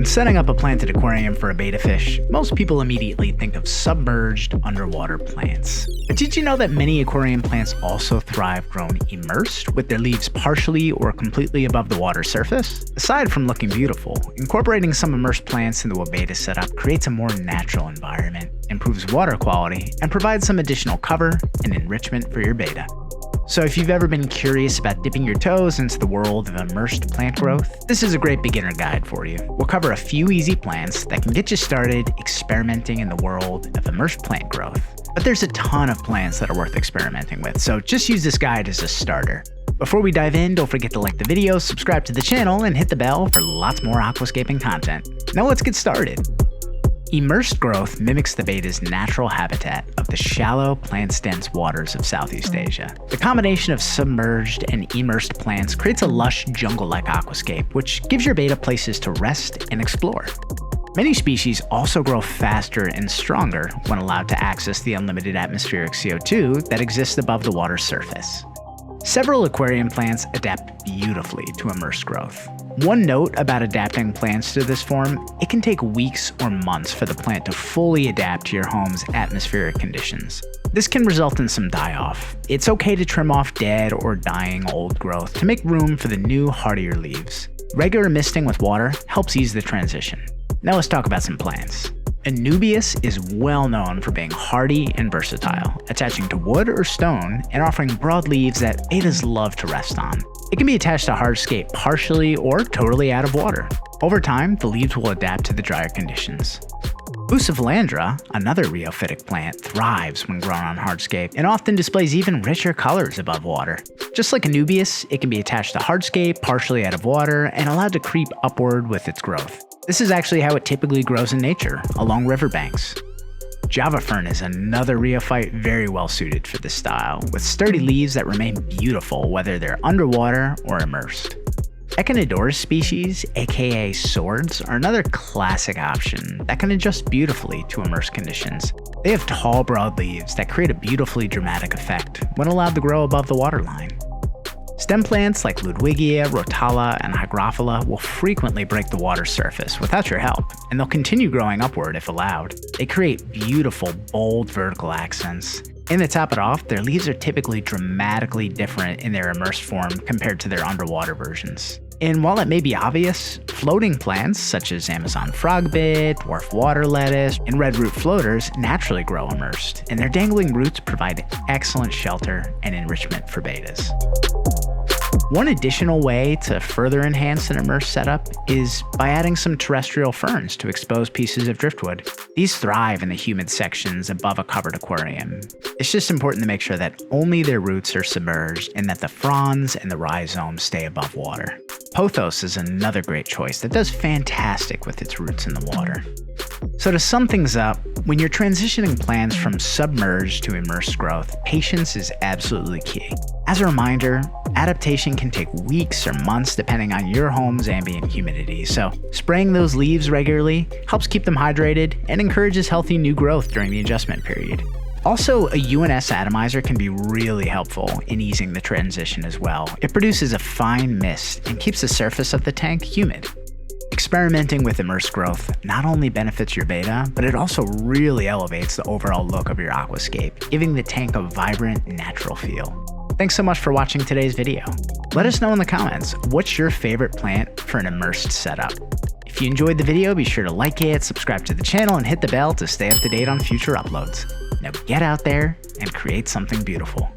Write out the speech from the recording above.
When setting up a planted aquarium for a betta fish, most people immediately think of submerged underwater plants. But did you know that many aquarium plants also thrive grown immersed, with their leaves partially or completely above the water surface? Aside from looking beautiful, incorporating some immersed plants into a betta setup creates a more natural environment, improves water quality, and provides some additional cover and enrichment for your betta. So if you've ever been curious about dipping your toes into the world of immersed plant growth, this is a great beginner guide for you. We'll cover a few easy plants that can get you started experimenting in the world of immersed plant growth. But there's a ton of plants that are worth experimenting with, so just use this guide as a starter. Before we dive in, don't forget to like the video, subscribe to the channel, and hit the bell for lots more aquascaping content. Now let's get started. Immersed growth mimics the betta's natural habitat of the shallow, plants-dense waters of Southeast Asia. The combination of submerged and immersed plants creates a lush, jungle-like aquascape, which gives your betta places to rest and explore. Many species also grow faster and stronger when allowed to access the unlimited atmospheric CO2 that exists above the water's surface. Several aquarium plants adapt beautifully to immersed growth. One note about adapting plants to this form, it can take weeks or months for the plant to fully adapt to your home's atmospheric conditions. This can result in some die-off. It's okay to trim off dead or dying old growth to make room for the new, hardier leaves. Regular misting with water helps ease the transition. Now let's talk about some plants. Buce is well known for being hardy and versatile, attaching to wood or stone and offering broad leaves that bettas love to rest on. It can be attached to hardscape partially or totally out of water. Over time, the leaves will adapt to the drier conditions. Buce, another rheophytic plant, thrives when grown on hardscape and often displays even richer colors above water. Just like Buce, it can be attached to hardscape, partially out of water, and allowed to creep upward with its growth. This is actually how it typically grows in nature, along riverbanks. Java fern is another rheophyte very well suited for this style, with sturdy leaves that remain beautiful whether they're underwater or immersed. Echinodorus species, aka swords, are another classic option that can adjust beautifully to immersed conditions. They have tall, broad leaves that create a beautifully dramatic effect when allowed to grow above the waterline. Stem plants like Ludwigia, Rotala, and Hygrophila will frequently break the water surface without your help, and they'll continue growing upward if allowed. They create beautiful, bold vertical accents. And to top it off, their leaves are typically dramatically different in their immersed form compared to their underwater versions. And while it may be obvious, floating plants such as Amazon frogbit, dwarf water lettuce, and red root floaters naturally grow immersed, and their dangling roots provide excellent shelter and enrichment for bettas. One additional way to further enhance an immersed setup is by adding some terrestrial ferns to exposed pieces of driftwood. These thrive in the humid sections above a covered aquarium. It's just important to make sure that only their roots are submerged and that the fronds and the rhizomes stay above water. Pothos is another great choice that does fantastic with its roots in the water. So to sum things up, when you're transitioning plants from submerged to immersed growth, patience is absolutely key. As a reminder, adaptation can take weeks or months depending on your home's ambient humidity, so spraying those leaves regularly helps keep them hydrated and encourages healthy new growth during the adjustment period. Also, a UNS atomizer can be really helpful in easing the transition as well. It produces a fine mist and keeps the surface of the tank humid. Experimenting with immersed growth not only benefits your betta, but it also really elevates the overall look of your aquascape, giving the tank a vibrant, natural feel. Thanks so much for watching today's video. Let us know in the comments, what's your favorite plant for an immersed setup? If you enjoyed the video, be sure to like it, subscribe to the channel, and hit the bell to stay up to date on future uploads. Now get out there and create something beautiful.